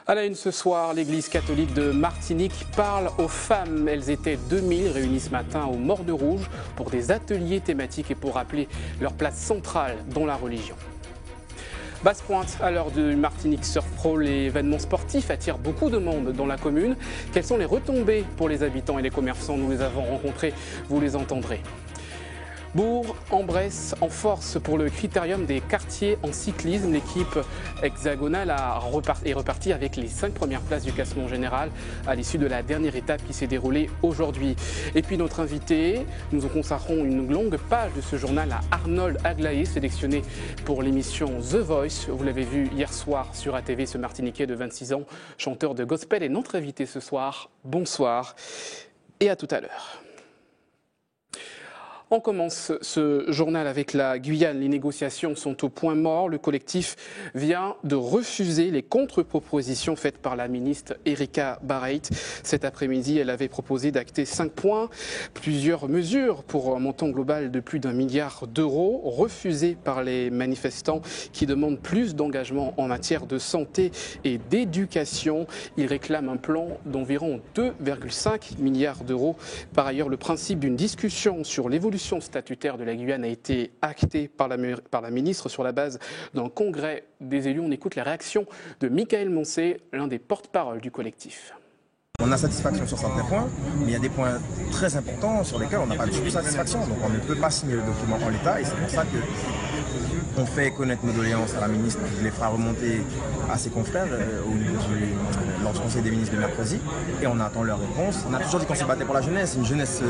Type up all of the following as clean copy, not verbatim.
À la une ce soir, l'église catholique de Martinique parle aux femmes. Elles étaient 2000 réunies ce matin au Morne Rouge pour des ateliers thématiques et pour rappeler leur place centrale dans la religion. Basse pointe à l'heure du Martinique Surf Pro, l'événement sportif attire beaucoup de monde dans la commune. Quelles sont les retombées pour les habitants et les commerçants? Nous les avons rencontrés, vous les entendrez. Bourg en Bresse en force pour le critérium des quartiers en cyclisme. L'équipe hexagonale est repartie avec les 5 premières places du classement général à l'issue de la dernière étape qui s'est déroulée aujourd'hui. Et puis notre invité, nous en consacrons une longue page de ce journal à Arnold Aglaé, sélectionné pour l'émission The Voice. Vous l'avez vu hier soir sur ATV, ce Martiniquais de 26 ans, chanteur de gospel, est notre invité ce soir. Bonsoir et à tout à l'heure. On commence ce journal avec la Guyane. Les négociations sont au point mort. Le collectif vient de refuser les contre-propositions faites par la ministre Erika Barreit. Cet après-midi, elle avait proposé d'acter 5 points, plusieurs mesures pour un montant global de plus d'1 milliard d'euros, refusées par les manifestants qui demandent plus d'engagement en matière de santé et d'éducation. Ils réclament un plan d'environ 2,5 milliards d'euros. Par ailleurs, le principe d'une discussion sur l'évolution statutaire de la Guyane a été actée par la ministre sur la base d'un congrès des élus. On écoute la réaction de Michael Moncé, l'un des porte-parole du collectif. On a satisfaction sur certains points, mais il y a des points très importants sur lesquels on n'a pas du tout satisfaction. Donc on ne peut pas signer le document en l'état et c'est pour ça qu'on fait connaître nos doléances à la ministre qui les fera remonter à ses confrères lors du Conseil des ministres de mercredi et on attend leur réponse. On a toujours dit qu'on se battait pour la jeunesse, une jeunesse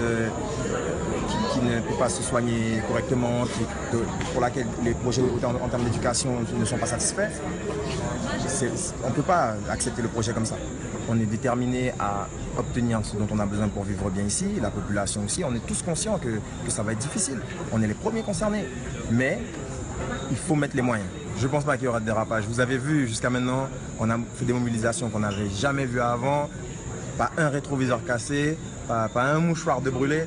qui ne peut pas se soigner correctement, pour laquelle les projets en termes d'éducation ne sont pas satisfaits. On ne peut pas accepter le projet comme ça. On est déterminé à obtenir ce dont on a besoin pour vivre bien ici, la population aussi. On est tous conscients que ça va être difficile. On est les premiers concernés. Mais il faut mettre les moyens. Je ne pense pas qu'il y aura de dérapage. Vous avez vu jusqu'à maintenant, on a fait des mobilisations qu'on n'avait jamais vues avant. Pas un rétroviseur cassé, pas un mouchoir de brûlé.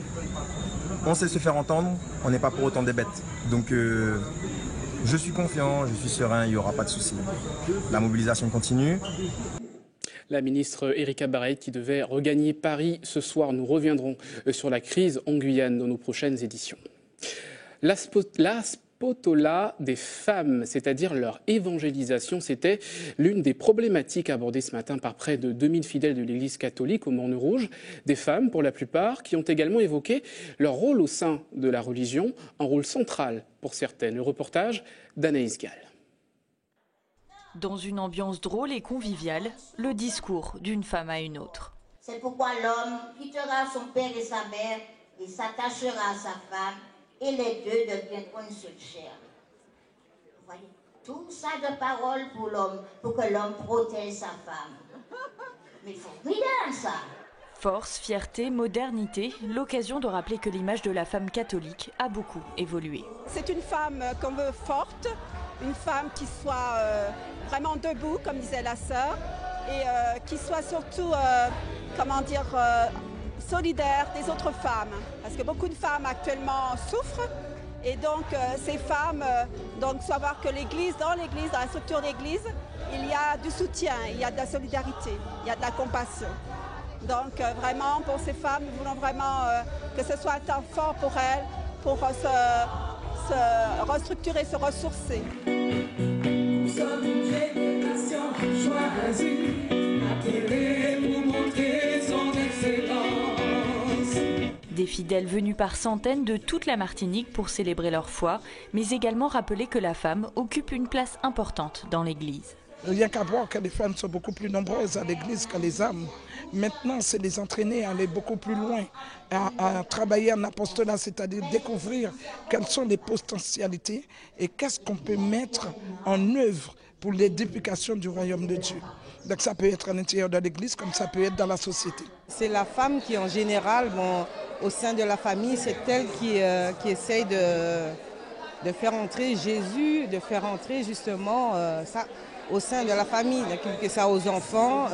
On sait se faire entendre, on n'est pas pour autant des bêtes. Donc je suis confiant, je suis serein, il n'y aura pas de souci. La mobilisation continue. La ministre Erika Barreit qui devait regagner Paris ce soir. Nous reviendrons sur la crise en Guyane dans nos prochaines éditions. La Spotola des femmes, c'est-à-dire leur évangélisation, c'était l'une des problématiques abordées ce matin par près de 2000 fidèles de l'Église catholique au Morne Rouge. Des femmes, pour la plupart, qui ont également évoqué leur rôle au sein de la religion, un rôle central pour certaines. Le reportage d'Anaïs Gall. Dans une ambiance drôle et conviviale, le discours d'une femme à une autre. C'est pourquoi l'homme quittera son père et sa mère et s'attachera à sa femme et les deux deviendront une seule chair. Vous voyez, tout ça de parole pour l'homme, pour que l'homme protège sa femme. Mais il faut rien ça. Force, fierté, modernité, l'occasion de rappeler que l'image de la femme catholique a beaucoup évolué. C'est une femme qu'on veut forte, une femme qui soit vraiment debout, comme disait la sœur, et qui soit surtout, solidaire des autres femmes. Parce que beaucoup de femmes actuellement souffrent, et donc ces femmes doivent savoir que l'Église, dans la structure d'Église, il y a du soutien, il y a de la solidarité, il y a de la compassion. Donc vraiment, pour ces femmes, nous voulons vraiment que ce soit un temps fort pour elles, pour se restructurer, se ressourcer. Nous sommes une génération choisie, appelée pour montrer son excellence. Des fidèles venus par centaines de toute la Martinique pour célébrer leur foi, mais également rappeler que la femme occupe une place importante dans l'Église. Il n'y a qu'à voir que les femmes sont beaucoup plus nombreuses à l'église que les hommes. Maintenant, c'est les entraîner à aller beaucoup plus loin, à travailler en apostolat, c'est-à-dire découvrir quelles sont les potentialités et qu'est-ce qu'on peut mettre en œuvre pour l'édification du royaume de Dieu. Donc ça peut être à l'intérieur de l'église comme ça peut être dans la société. C'est la femme qui en général, au sein de la famille, c'est elle qui essaye de faire entrer Jésus, de faire entrer justement ça au sein de la famille, d'inculquer ça aux enfants,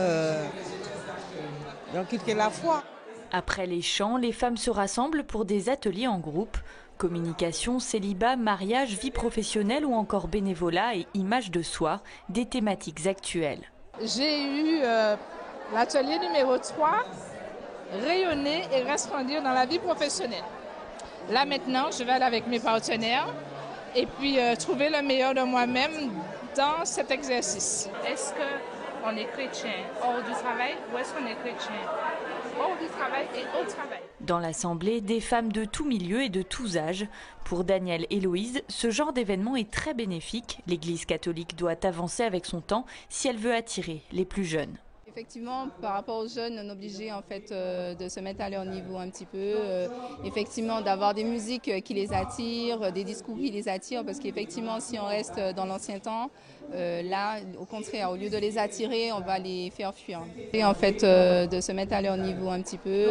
d'inculquer la foi. Après les chants, les femmes se rassemblent pour des ateliers en groupe. Communication, célibat, mariage, vie professionnelle ou encore bénévolat et image de soi, des thématiques actuelles. J'ai eu l'atelier numéro 3, rayonner et resplendir dans la vie professionnelle. Là maintenant, je vais aller avec mes partenaires et puis trouver le meilleur de moi-même dans cet exercice. Est-ce qu'on est chrétien hors du travail ou est-ce qu'on est chrétien hors du travail et au travail? Dans l'Assemblée, des femmes de tous milieux et de tous âges. Pour Danielle et Loïse, ce genre d'événement est très bénéfique. L'Église catholique doit avancer avec son temps si elle veut attirer les plus jeunes. Effectivement, par rapport aux jeunes, on est obligé en fait de se mettre à leur niveau un petit peu. Effectivement, d'avoir des musiques qui les attirent, des discours qui les attirent, parce qu'effectivement, si on reste dans l'ancien temps, là, au contraire, au lieu de les attirer, on va les faire fuir. Et en fait, de se mettre à leur niveau un petit peu.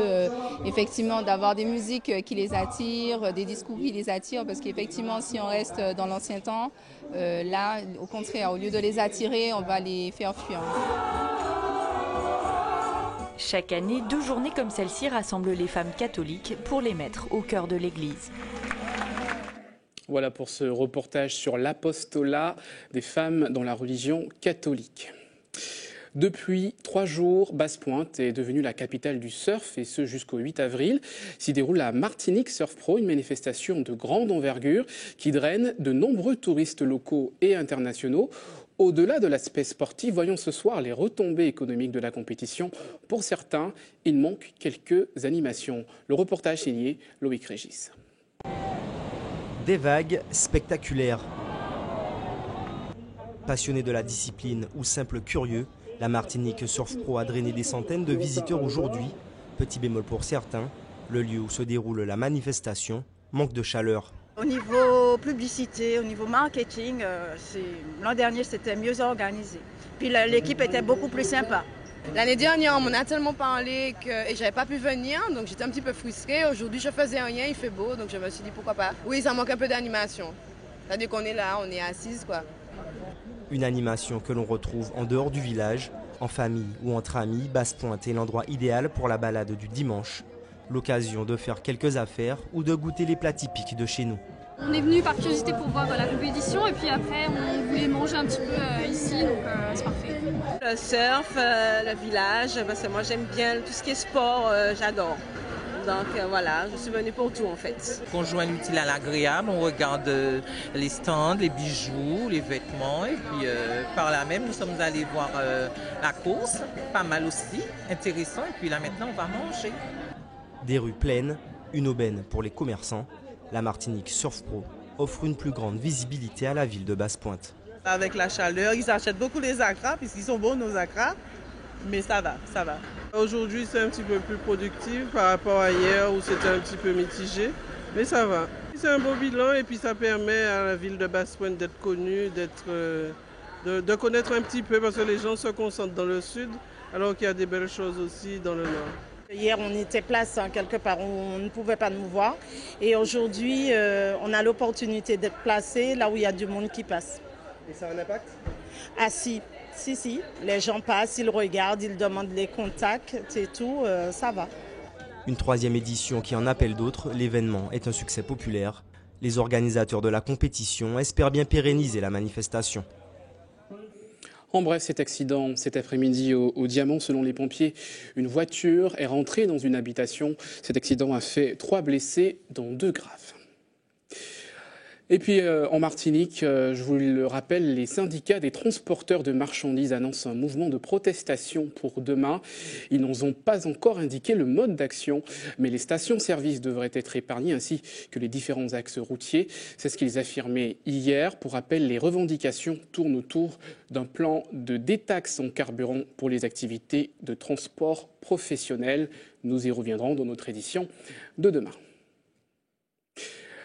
Effectivement, d'avoir des musiques qui les attirent, des discours qui les attirent, parce qu'effectivement, si on reste dans l'ancien temps, là, au contraire, au lieu de les attirer, on va les faire fuir. Chaque année, 2 journées comme celle-ci rassemblent les femmes catholiques pour les mettre au cœur de l'Église. Voilà pour ce reportage sur l'apostolat des femmes dans la religion catholique. Depuis 3 jours, Basse-Pointe est devenue la capitale du surf, et ce jusqu'au 8 avril. S'y déroule la Martinique Surf Pro, une manifestation de grande envergure qui draine de nombreux touristes locaux et internationaux. Au-delà de l'aspect sportif, voyons ce soir les retombées économiques de la compétition. Pour certains, il manque quelques animations. Le reportage signé Loïc Régis. Des vagues spectaculaires. Passionnés de la discipline ou simples curieux, la Martinique Surf Pro a drainé des centaines de visiteurs aujourd'hui. Petit bémol pour certains, le lieu où se déroule la manifestation manque de chaleur. Au niveau publicité, au niveau marketing, l'an dernier c'était mieux organisé. Puis l'équipe était beaucoup plus sympa. L'année dernière, on m'en a tellement parlé et j'avais pas pu venir, donc j'étais un petit peu frustrée. Aujourd'hui, je faisais rien, il fait beau, donc je me suis dit pourquoi pas. Oui, ça manque un peu d'animation. C'est-à-dire qu'on est là, on est assises, quoi. Une animation que l'on retrouve en dehors du village, en famille ou entre amis. Basse-Pointe est l'endroit idéal pour la balade du dimanche. L'occasion de faire quelques affaires ou de goûter les plats typiques de chez nous. On est venu par curiosité pour voir la compétition et puis après on voulait manger un petit peu ici, donc c'est parfait. Le surf, le village, parce que moi j'aime bien tout ce qui est sport, j'adore. Donc voilà, je suis venue pour tout en fait. On joint l'utile à l'agréable, on regarde les stands, les bijoux, les vêtements et puis par là même nous sommes allés voir la course, pas mal aussi, intéressant, et puis là maintenant on va manger. Des rues pleines, une aubaine pour les commerçants. La Martinique Surf Pro offre une plus grande visibilité à la ville de Basse-Pointe. Avec la chaleur, ils achètent beaucoup les acras puisqu'ils sont bons nos acras, mais ça va, ça va. Aujourd'hui c'est un petit peu plus productif par rapport à hier où c'était un petit peu mitigé, mais ça va. C'est un beau bilan et puis ça permet à la ville de Basse-Pointe d'être connue, de connaître un petit peu parce que les gens se concentrent dans le sud alors qu'il y a des belles choses aussi dans le nord. Hier, on était place quelque part où on ne pouvait pas nous voir. Et aujourd'hui, on a l'opportunité d'être placé là où il y a du monde qui passe. Et ça a un impact? Ah si. Les gens passent, ils regardent, ils demandent les contacts et tout, ça va. Une 3e édition qui en appelle d'autres, l'événement est un succès populaire. Les organisateurs de la compétition espèrent bien pérenniser la manifestation. En bref, cet accident cet après-midi au Diamant, selon les pompiers, une voiture est rentrée dans une habitation. Cet accident a fait 3 blessés, dont 2 graves. Et puis en Martinique, je vous le rappelle, les syndicats des transporteurs de marchandises annoncent un mouvement de protestation pour demain. Ils n'ont pas encore indiqué le mode d'action, mais les stations-service devraient être épargnées ainsi que les différents axes routiers. C'est ce qu'ils affirmaient hier. Pour rappel, les revendications tournent autour d'un plan de détaxe en carburant pour les activités de transport professionnel. Nous y reviendrons dans notre édition de demain.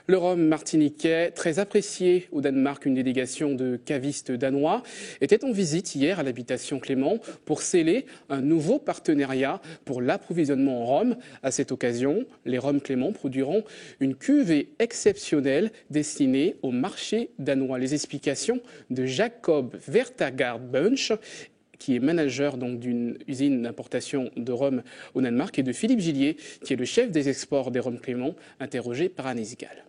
Le rhum martiniquais, très apprécié au Danemark, une délégation de cavistes danois était en visite hier à l'habitation Clément pour sceller un nouveau partenariat pour l'approvisionnement en rhum. À cette occasion, les rhums Clément produiront une cuvée exceptionnelle destinée au marché danois. Les explications de Jacob Vertagard Bunch, qui est manager d'une usine d'importation de rhum au Danemark, et de Philippe Gillier, qui est le chef des exports des rhums Clément, interrogé par Agnès Gall.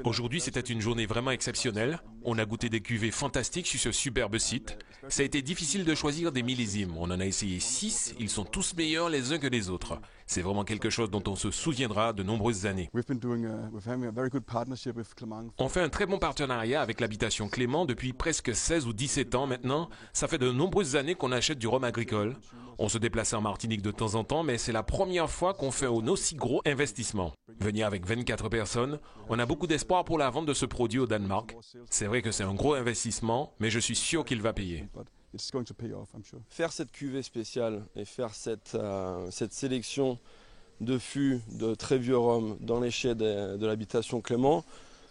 Aujourd'hui, c'était une journée vraiment exceptionnelle. On a goûté des cuvées fantastiques sur ce superbe site. Ça a été difficile de choisir des millésimes. On en a essayé 6. Ils sont tous meilleurs les uns que les autres. C'est vraiment quelque chose dont on se souviendra de nombreuses années. On fait un très bon partenariat avec l'habitation Clément depuis presque 16 ou 17 ans maintenant. Ça fait de nombreuses années qu'on achète du rhum agricole. On se déplace en Martinique de temps en temps, mais c'est la première fois qu'on fait un aussi gros investissement. Venir avec 24 personnes, on a beaucoup d'espoir pour la vente de ce produit au Danemark. C'est vrai que c'est un gros investissement, mais je suis sûr qu'il va payer. Faire cette cuvée spéciale et faire cette sélection de fûts de très vieux rhum dans les chais de l'habitation Clément,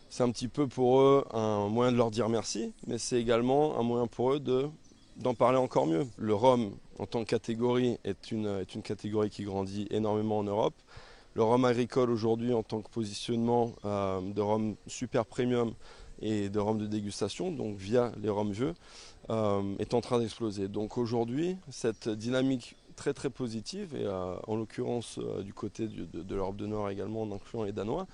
c'est un petit peu pour eux un moyen de leur dire merci, mais c'est également un moyen pour eux d'en parler encore mieux. Le rhum en tant que catégorie est une catégorie qui grandit énormément en Europe. Le rhum agricole aujourd'hui en tant que positionnement de rhum super premium et de rhum de dégustation, donc via les rhums vieux, est en train d'exploser. Donc aujourd'hui, cette dynamique très très positive, et en l'occurrence du côté de l'Europe du Nord également, en incluant les Danois,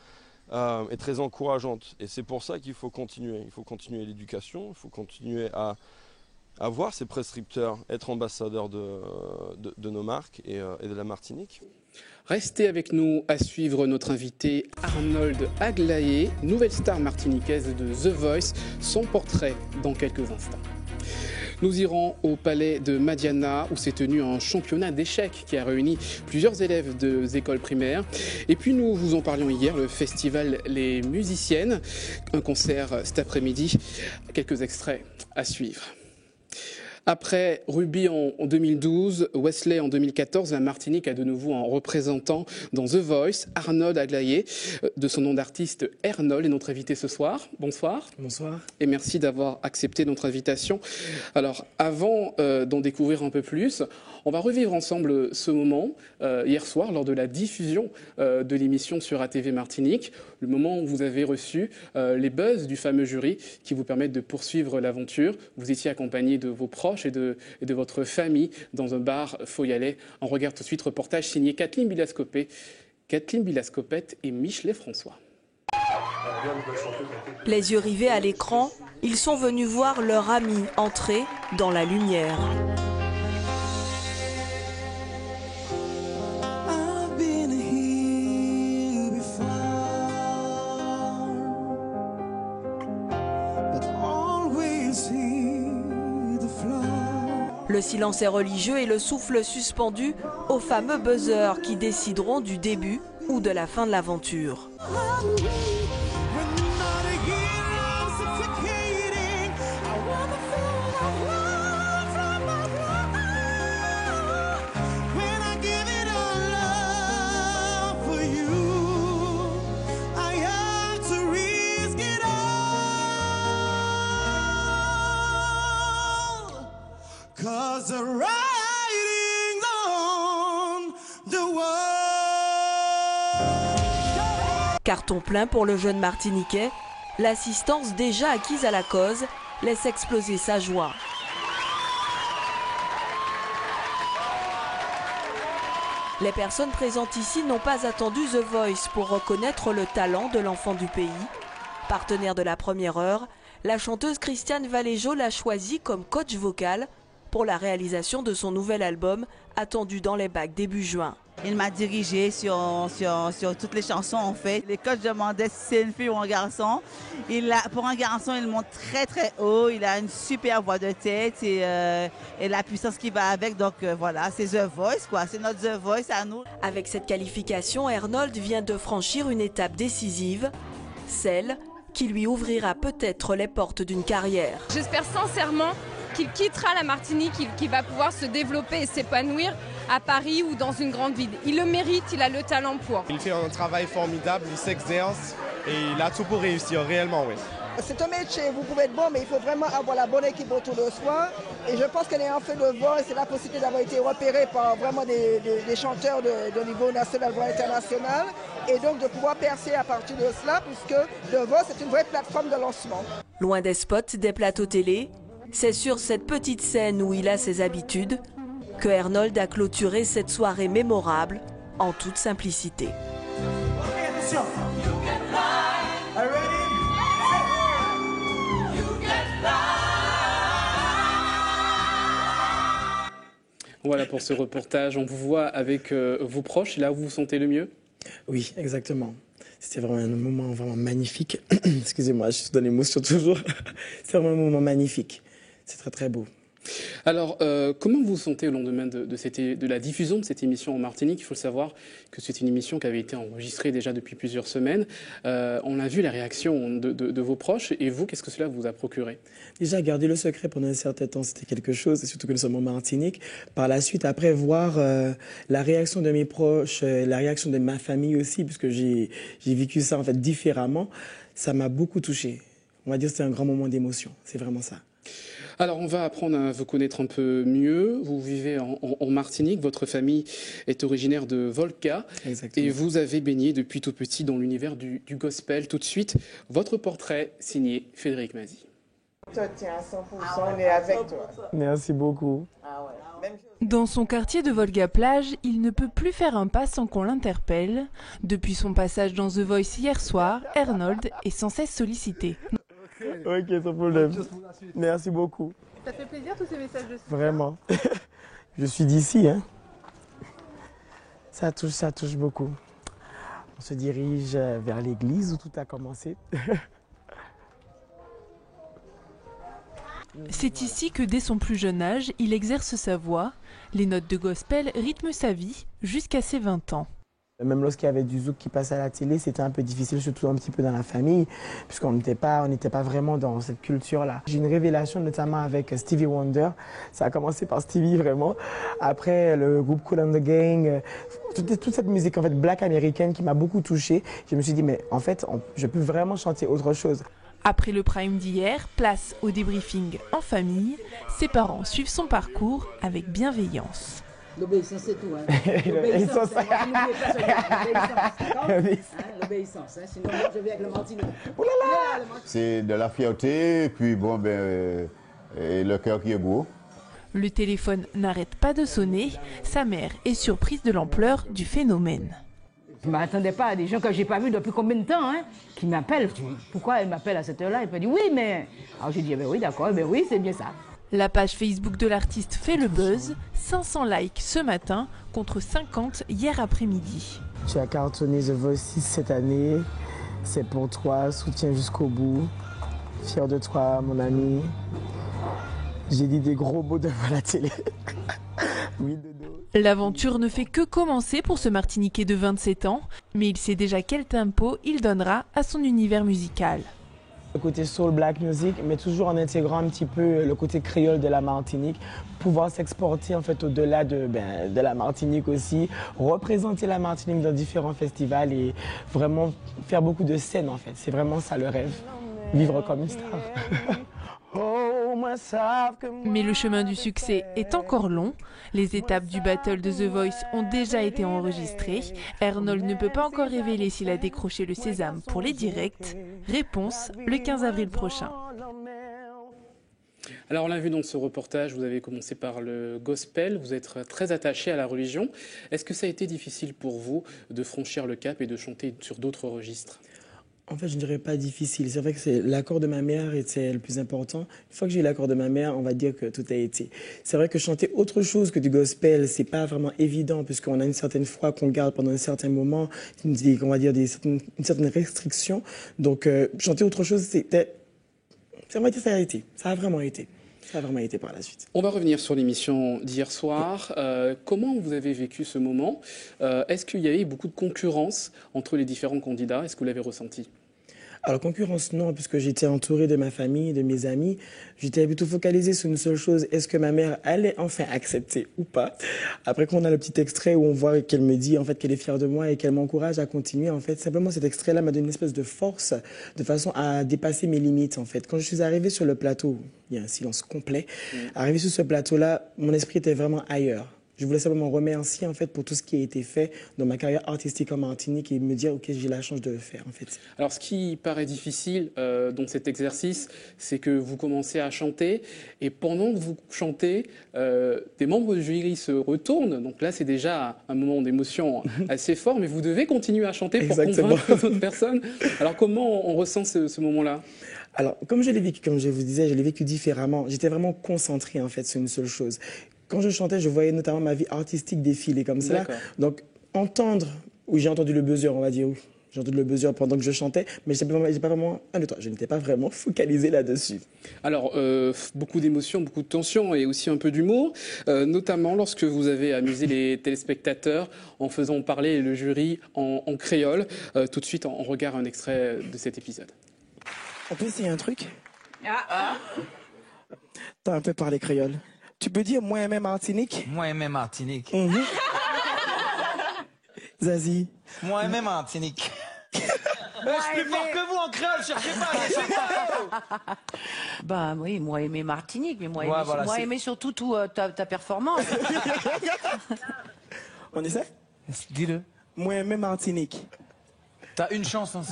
est très encourageante. Et c'est pour ça qu'il faut continuer. Il faut continuer l'éducation, il faut continuer à voir ces prescripteurs être ambassadeurs de nos marques et de la Martinique. Restez avec nous à suivre notre invité Arnold Aglaé, nouvelle star martiniquaise de The Voice, son portrait dans quelques instants. Nous irons au palais de Madiana où s'est tenu un championnat d'échecs qui a réuni plusieurs élèves des écoles primaires. Et puis nous vous en parlions hier, le festival Les Musiciennes, un concert cet après-midi. Quelques extraits à suivre. Après Ruby en 2012, Wesley en 2014, la Martinique a de nouveau un représentant dans The Voice, Arnold Aglaé, de son nom d'artiste Arnold, est notre invité ce soir. Bonsoir. Bonsoir. Et merci d'avoir accepté notre invitation. Alors, avant d'en découvrir un peu plus, on va revivre ensemble ce moment, hier soir, lors de la diffusion de l'émission sur ATV Martinique, le moment où vous avez reçu les buzz du fameux jury qui vous permettent de poursuivre l'aventure. Vous étiez accompagné de vos proches et de votre famille dans un bar Foyalais. On regarde tout de suite reportage signé Kathleen Bilascopette et Michelet François. Les yeux rivés à l'écran, ils sont venus voir leur ami entrer dans la lumière. Le silence est religieux et le souffle suspendu aux fameux buzzers qui décideront du début ou de la fin de l'aventure. Carton plein pour le jeune Martiniquais, l'assistance déjà acquise à la cause laisse exploser sa joie. Les personnes présentes ici n'ont pas attendu The Voice pour reconnaître le talent de l'enfant du pays. Partenaire de la première heure, la chanteuse Christiane Valéjo l'a choisie comme coach vocal pour la réalisation de son nouvel album attendu dans les bacs début juin. Il m'a dirigé sur toutes les chansons en fait. Les coachs demandaient si c'est une fille ou un garçon. Pour un garçon, il monte très très haut. Il a une super voix de tête et la puissance qui va avec. Donc voilà, c'est The Voice quoi. C'est notre The Voice à nous. Avec cette qualification, Arnold vient de franchir une étape décisive, celle qui lui ouvrira peut-être les portes d'une carrière. J'espère sincèrement qu'il quittera la Martinique, qu'il va pouvoir se développer et s'épanouir à Paris ou dans une grande ville. Il le mérite, il a le talent pour. Il fait un travail formidable, il s'exerce et il a tout pour réussir réellement, oui. C'est un métier, vous pouvez être bon, mais il faut vraiment avoir la bonne équipe autour de soi. Et je pense qu'en ayant fait le vol, c'est la possibilité d'avoir été repéré par vraiment des chanteurs de niveau national, voire international. Et donc de pouvoir percer à partir de cela, puisque le vol, c'est une vraie plateforme de lancement. Loin des spots, des plateaux télé, c'est sur cette petite scène où il a ses habitudes que Arnold a clôturé cette soirée mémorable en toute simplicité. Voilà pour ce reportage. On vous voit avec vos proches. Là où vous vous sentez le mieux? Oui, exactement. C'était vraiment un moment vraiment magnifique. Excusez-moi, je suis dans l'émotion toujours. C'est vraiment un moment magnifique. C'est très très beau. Alors, comment vous vous sentez au lendemain de la diffusion de cette émission en Martinique? Il faut savoir que c'est une émission qui avait été enregistrée déjà depuis plusieurs semaines. On a vu la réaction de vos proches. Et vous, qu'est-ce que cela vous a procuré? Déjà, garder le secret pendant un certain temps, c'était quelque chose, et surtout que nous sommes en Martinique. Par la suite, après voir la réaction de mes proches, la réaction de ma famille aussi, puisque j'ai vécu ça en fait différemment, ça m'a beaucoup touché. On va dire que c'était un grand moment d'émotion. C'est vraiment ça. Alors, on va apprendre à vous connaître un peu mieux. Vous vivez en Martinique, votre famille est originaire de Volca. Exactement. Et vous avez baigné depuis tout petit dans l'univers du gospel. Tout de suite, votre portrait signé Frédéric Mazy. Je te tiens à 100%, on est avec toi. Merci beaucoup. Dans son quartier de Volga-Plage, il ne peut plus faire un pas sans qu'on l'interpelle. Depuis son passage dans The Voice hier soir, Arnold est sans cesse sollicité. Ok, sans problème. Merci beaucoup. Ça fait plaisir tous ces messages de soutien. Vraiment. Je suis d'ici, hein. Ça touche beaucoup. On se dirige vers l'église où tout a commencé. C'est ici que dès son plus jeune âge, il exerce sa voix. Les notes de gospel rythment sa vie jusqu'à ses 20 ans. Même lorsqu'il y avait du zouk qui passait à la télé, c'était un peu difficile, surtout un petit peu dans la famille, puisqu'on n'était pas vraiment dans cette culture-là. J'ai une révélation notamment avec Stevie Wonder. Ça a commencé par Stevie, vraiment. Après, le groupe Kool and the Gang, toute cette musique en fait black américaine qui m'a beaucoup touchée. Je me suis dit, mais en fait, je peux vraiment chanter autre chose. Après le prime d'hier, place au débriefing en famille. Ses parents suivent son parcours avec bienveillance. L'obéissance, c'est tout. Hein. L'obéissance, l'obéissance. Sinon, je vais avec le Martinique. C'est de la fierté, et puis bon, et le cœur qui est beau. Le téléphone n'arrête pas de sonner. Sa mère est surprise de l'ampleur du phénomène. Je ne m'attendais pas à des gens que je n'ai pas vus depuis combien de temps, hein, qui m'appellent. Pourquoi elle m'appelle à cette heure-là? Elle m'a dit oui, mais... Alors j'ai dit, oui, d'accord, oui, c'est bien ça. La page Facebook de l'artiste fait le buzz. 500 likes ce matin contre 50 hier après-midi. Tu as cartonné The Voice 6 cette année. C'est pour toi, soutien jusqu'au bout. Fier de toi, mon ami. J'ai dit des gros mots devant la télé. Oui, dodo. L'aventure ne fait que commencer pour ce Martiniquais de 27 ans, mais il sait déjà quel tempo il donnera à son univers musical. Le côté soul, black music, mais toujours en intégrant un petit peu le côté créole de la Martinique, pouvoir s'exporter en fait au-delà de la Martinique aussi, représenter la Martinique dans différents festivals et vraiment faire beaucoup de scènes en fait. C'est vraiment ça le rêve, vivre comme une star. Mais le chemin du succès est encore long. Les étapes du battle de The Voice ont déjà été enregistrées. Arnold ne peut pas encore révéler s'il a décroché le sésame pour les directs. Réponse le 15 avril prochain. Alors on l'a vu dans ce reportage, vous avez commencé par le gospel, vous êtes très attaché à la religion. Est-ce que ça a été difficile pour vous de franchir le cap et de chanter sur d'autres registres ? En fait, je ne dirais pas difficile. C'est vrai que l'accord de ma mère était le plus important. Une fois que j'ai eu l'accord de ma mère, on va dire que tout a été. C'est vrai que chanter autre chose que du gospel, c'est pas vraiment évident puisqu'on a une certaine foi qu'on garde pendant un certain moment, on va dire une certaine restriction. Donc, chanter autre chose, ça a été. Ça a vraiment été. Ça a vraiment été par la suite. On va revenir sur l'émission d'hier soir. Comment vous avez vécu ce moment? Est-ce qu'il y avait beaucoup de concurrence entre les différents candidats? Est-ce que vous l'avez ressenti? Alors, concurrence, non, puisque j'étais entouré de ma famille, de mes amis. J'étais plutôt focalisé sur une seule chose, est-ce que ma mère allait enfin accepter ou pas? Après qu'on a le petit extrait où on voit qu'elle me dit en fait qu'elle est fière de moi et qu'elle m'encourage à continuer, en fait, simplement cet extrait-là m'a donné une espèce de force, de façon à dépasser mes limites, en fait. Quand je suis arrivé sur le plateau, il y a un silence complet. Arrivé sur ce plateau-là, mon esprit était vraiment ailleurs. Je voulais simplement remercier en fait pour tout ce qui a été fait dans ma carrière artistique en Martinique et me dire ok, j'ai la chance de le faire en fait. Alors ce qui paraît difficile dans cet exercice, c'est que vous commencez à chanter et pendant que vous chantez, des membres du jury se retournent. Donc là c'est déjà un moment d'émotion assez fort, mais vous devez continuer à chanter pour convaincre d'autres personnes. Alors comment on ressent ce moment-là? Alors comme je l'ai vécu, comme je vous disais, je l'ai vécu différemment. J'étais vraiment concentré en fait sur une seule chose. Quand je chantais, je voyais notamment ma vie artistique défiler comme ça. Donc, entendre, oui, j'ai entendu le buzzer, on va dire, oui. J'ai entendu le buzzer pendant que je chantais, mais je n'étais pas vraiment focalisé là-dessus. Alors, beaucoup d'émotions, beaucoup de tensions et aussi un peu d'humour, notamment lorsque vous avez amusé les téléspectateurs en faisant parler le jury en créole. Tout de suite, on regarde un extrait de cet épisode. On peut essayer un truc? T'as un peu parlé créole. Tu peux dire moi aimé Martinique? Moi aimé Martinique. Zazie? Moi aimé Martinique. Mais je suis plus fort que vous en créole, cherchez pas, Bah oui, moi aimé Martinique, mais moi aimé surtout ta performance. On essaie? Dis-le. Moi aimé Martinique. T'as une chance, hein.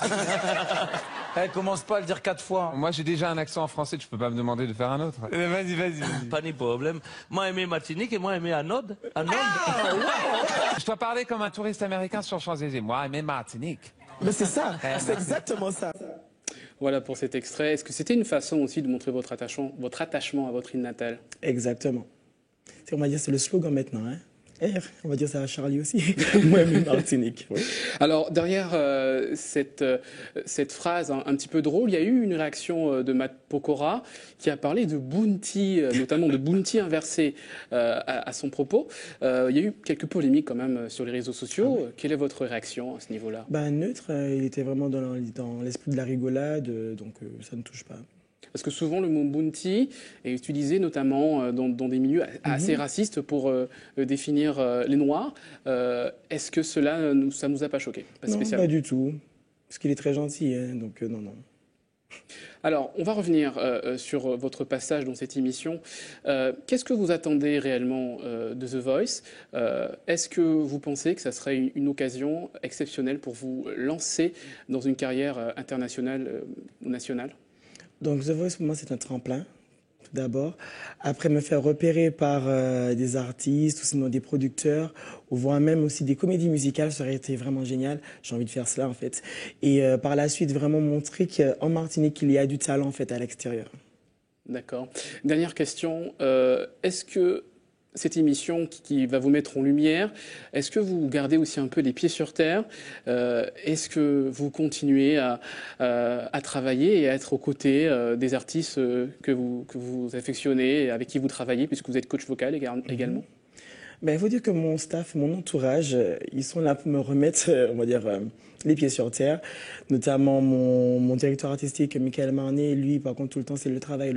Elle commence pas à le dire 4 fois. Moi, j'ai déjà un accent en français, tu peux pas me demander de faire un autre. Vas-y. Pas de problème. Moi, aimé Martinique et moi, aimé Anode. Je dois parler comme un touriste américain sur Champs-Élysées. Moi, aimé Martinique. Mais c'est ça, c'est exactement ça. Voilà pour cet extrait. Est-ce que c'était une façon aussi de montrer votre attachement à votre île natale? Exactement. On va dire c'est le slogan maintenant, hein. On va dire ça à Charlie aussi. Moi-même Martinique. Oui. Alors, derrière cette phrase un petit peu drôle, il y a eu une réaction de Matt Pokora qui a parlé de bounty, notamment de bounty inversé à son propos. Il y a eu quelques polémiques quand même sur les réseaux sociaux. Quelle est votre réaction à ce niveau-là? Neutre, il était vraiment dans l'esprit de la rigolade, donc ça ne touche pas. Parce que souvent, le mot bounty est utilisé notamment dans des milieux assez racistes pour définir les Noirs. Est-ce que ça ne nous a pas choqué? Non, pas du tout. Parce qu'il est très gentil, hein, donc non. Alors, on va revenir sur votre passage dans cette émission. Qu'est-ce que vous attendez réellement de The Voice? Est-ce que vous pensez que ça serait une occasion exceptionnelle pour vous lancer dans une carrière internationale ou nationale? Donc The Voice, pour moi, c'est un tremplin, tout d'abord. Après, me faire repérer par des artistes ou sinon des producteurs, ou voire même aussi des comédies musicales, ça aurait été vraiment génial. J'ai envie de faire cela, en fait. Et par la suite, vraiment montrer qu'en Martinique, il y a du talent, en fait, à l'extérieur. D'accord. Dernière question. Est-ce que cette émission qui va vous mettre en lumière, est-ce que vous gardez aussi un peu les pieds sur terre? Est-ce que vous continuez à travailler et à être aux côtés des artistes que vous affectionnez et avec qui vous travaillez, puisque vous êtes coach vocal également? Il faut dire que mon staff, mon entourage, ils sont là pour me remettre, on va dire, les pieds sur terre. Notamment mon directeur artistique, Michael Marnet, lui, par contre, tout le temps, c'est le travail,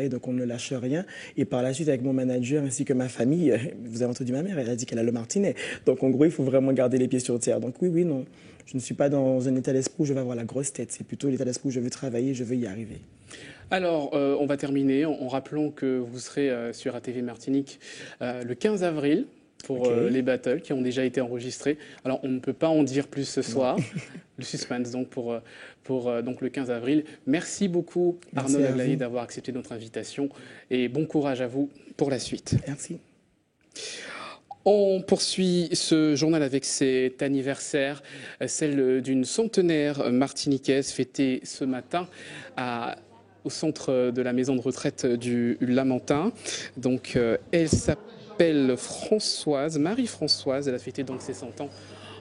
donc on ne lâche rien. Et par la suite, avec mon manager ainsi que ma famille, vous avez entendu ma mère, elle a dit qu'elle a le Martinet. Donc en gros, il faut vraiment garder les pieds sur terre. Donc oui, non. Je ne suis pas dans un état d'esprit où je vais avoir la grosse tête. C'est plutôt l'état d'esprit où je veux travailler, je veux y arriver. Alors, on va terminer en rappelant que vous serez sur ATV Martinique le 15 avril pour les battles qui ont déjà été enregistrés. Alors, on ne peut pas en dire plus ce soir. Le suspense donc pour donc le 15 avril. Merci beaucoup Arnaud Laglaé d'avoir accepté notre invitation et bon courage à vous pour la suite. Merci. On poursuit ce journal avec cet anniversaire, celle d'une centenaire martiniquaise fêtée ce matin au centre de la maison de retraite du Lamentin. Donc, elle s'appelle Marie-Françoise. Elle a fêté donc ses 100 ans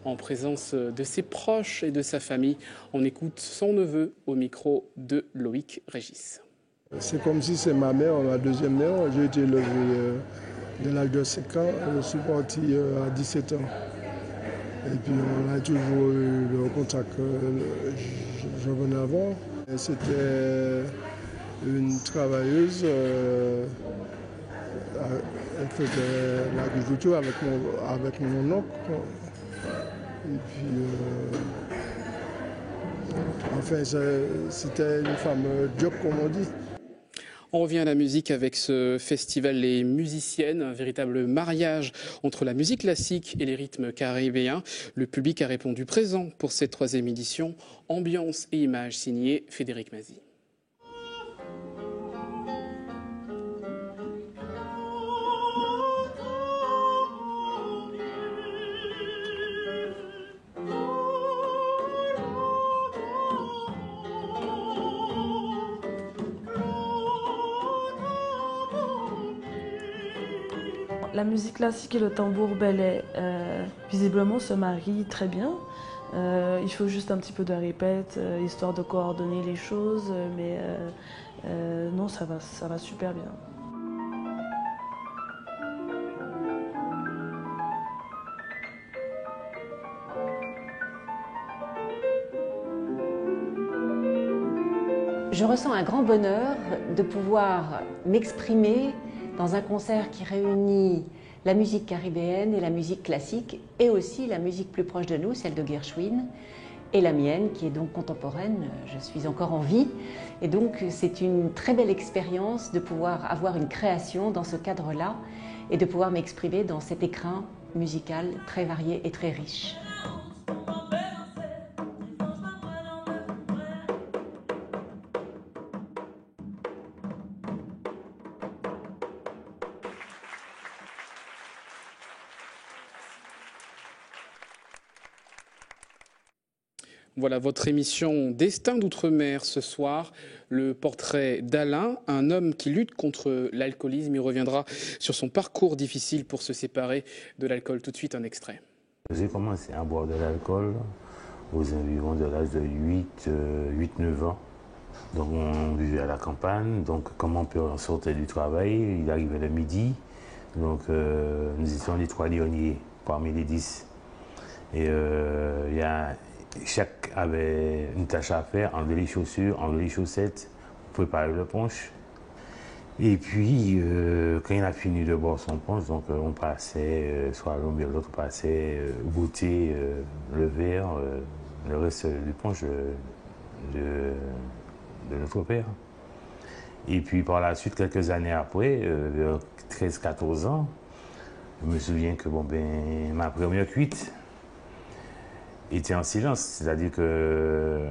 en présence de ses proches et de sa famille. On écoute son neveu au micro de Loïc Régis. C'est comme si c'est ma mère, ma deuxième mère. J'ai été élevé dès l'âge de 5 ans. Je suis parti à 17 ans. Et puis on a toujours eu le contact que je venais avoir. C'était une travailleuse. Elle faisait l'agriculture avec mon oncle. Et puis, enfin, c'était une femme job, comme on dit. On revient à la musique avec ce festival Les Musiciennes, un véritable mariage entre la musique classique et les rythmes caribéens. Le public a répondu présent pour cette 3e édition. Ambiance et images signées Frédéric Mazy. La musique classique et le tambour belay, visiblement, se marient très bien. Il faut juste un petit peu de répète, histoire de coordonner les choses, mais non, ça va super bien. Je ressens un grand bonheur de pouvoir m'exprimer dans un concert qui réunit la musique caribéenne et la musique classique, et aussi la musique plus proche de nous, celle de Gershwin, et la mienne, qui est donc contemporaine. Je suis encore en vie, et donc c'est une très belle expérience de pouvoir avoir une création dans ce cadre-là, et de pouvoir m'exprimer dans cet écrin musical très varié et très riche. Voilà votre émission Destin d'Outre-mer ce soir. Le portrait d'Alain, un homme qui lutte contre l'alcoolisme. Il reviendra sur son parcours difficile pour se séparer de l'alcool. Tout de suite, un extrait. J'ai commencé à boire de l'alcool aux environs de l'âge de 8-9 ans. Donc on vivait à la campagne. Donc comme mon père sortait du travail, il arrivait le midi. Donc nous étions les 3 lionniers parmi les 10. Et chaque avait une tâche à faire, enlever les chaussures, enlever les chaussettes, préparer le punch. Et puis, quand il a fini de boire son punch, donc on passait, soit l'un ou l'autre passait goûter le verre, le reste du punch de notre père. Et puis par la suite, quelques années après, vers 13-14 ans, je me souviens que ma première cuite était en silence, c'est-à-dire que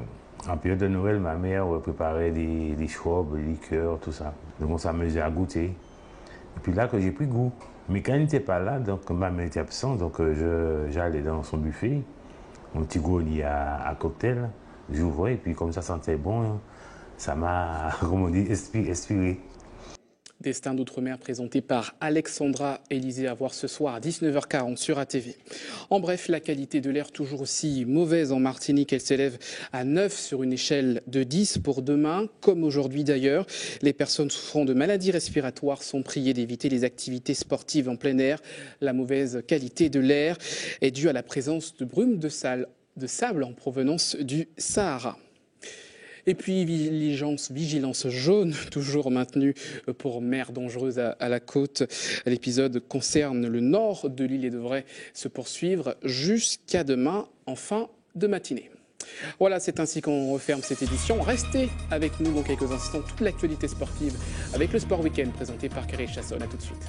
en période de Noël, ma mère préparait des shrubs, des liqueurs, tout ça. Donc on s'amusait à goûter. Et puis là que j'ai pris goût. Mais quand elle n'était pas là, donc ma mère était absente, donc j'allais dans son buffet, mon petit grenier à cocktail, j'ouvrais et puis comme ça sentait bon, ça m'a, comme on dit, inspiré. Destin d'Outre-mer présenté par Alexandra Élysée, à voir ce soir à 19h40 sur ATV. En bref, la qualité de l'air toujours aussi mauvaise en Martinique. Elle s'élève à 9 sur une échelle de 10 pour demain, comme aujourd'hui d'ailleurs. Les personnes souffrant de maladies respiratoires sont priées d'éviter les activités sportives en plein air. La mauvaise qualité de l'air est due à la présence de brumes de sable en provenance du Sahara. Et puis, vigilance jaune, toujours maintenue pour mer dangereuse à la côte. L'épisode concerne le nord de l'île et devrait se poursuivre jusqu'à demain, en fin de matinée. Voilà, c'est ainsi qu'on referme cette édition. Restez avec nous dans quelques instants, toute l'actualité sportive avec le Sport Week-end présenté par Carré Chassol. À tout de suite.